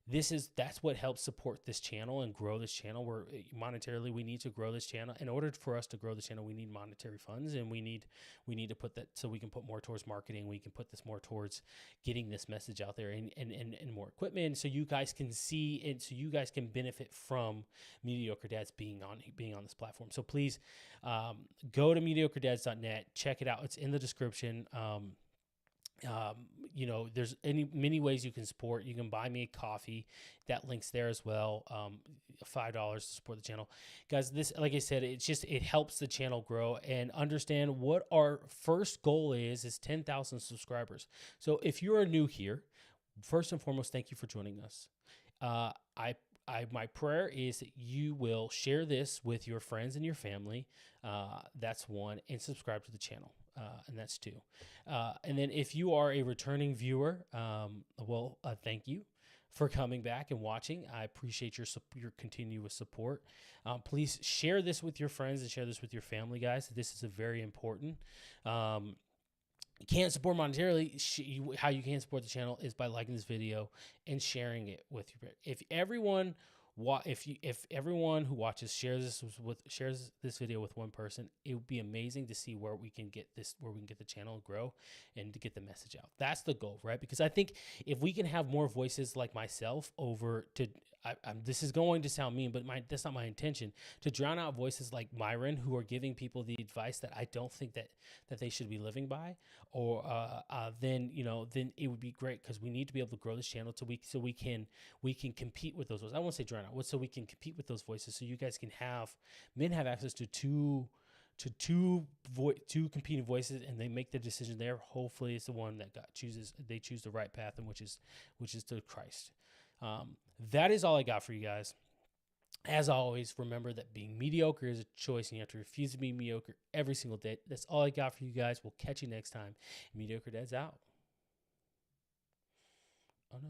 that's what helps support this channel and grow this channel. Where monetarily we need to grow this channel. In order for us to grow the channel, we need monetary funds, and we need to put that, so we can put more towards marketing. We can put this more towards getting this message out there and more equipment, so you guys can see and so you guys can benefit from Mediocre Dads being on this platform. So please go to mediocredads.net, check it out. It's in the description. There's many ways you can support. You can buy me a coffee. That link's there as well. $5 to support the channel. Guys, this, like I said, it helps the channel grow, and understand what our first goal is 10,000 subscribers. So if you are new here, first and foremost, thank you for joining us. My prayer is that you will share this with your friends and your family. That's one, and subscribe to the channel. And that's two. And then if you are a returning viewer, thank you for coming back and watching. I appreciate your continuous support. Please share this with your friends and share this with your family, guys. This is a very important. You can't support monetarily. How you can support the channel is by liking this video and sharing it with your. If everyone who watches shares this video with one person, it would be amazing to see where we can get the channel to grow and to get the message out. That's the goal, right? Because I think if we can have more voices like myself this is going to sound mean, but that's not my intention, to drown out voices like Myron, who are giving people the advice that I don't think that they should be living by, or then it would be great, because we need to be able to grow this channel so we can compete with those voices. I won't say drown out, so we can compete with those voices, so you guys can have access to two competing voices, and they make the decision there. Hopefully it's the one that they choose the right path, and which is to Christ. That is all I got for you guys. As always, remember that being mediocre is a choice, and you have to refuse to be mediocre every single day. That's all I got for you guys. We'll catch you next time. Mediocre Dad's out. Oh no.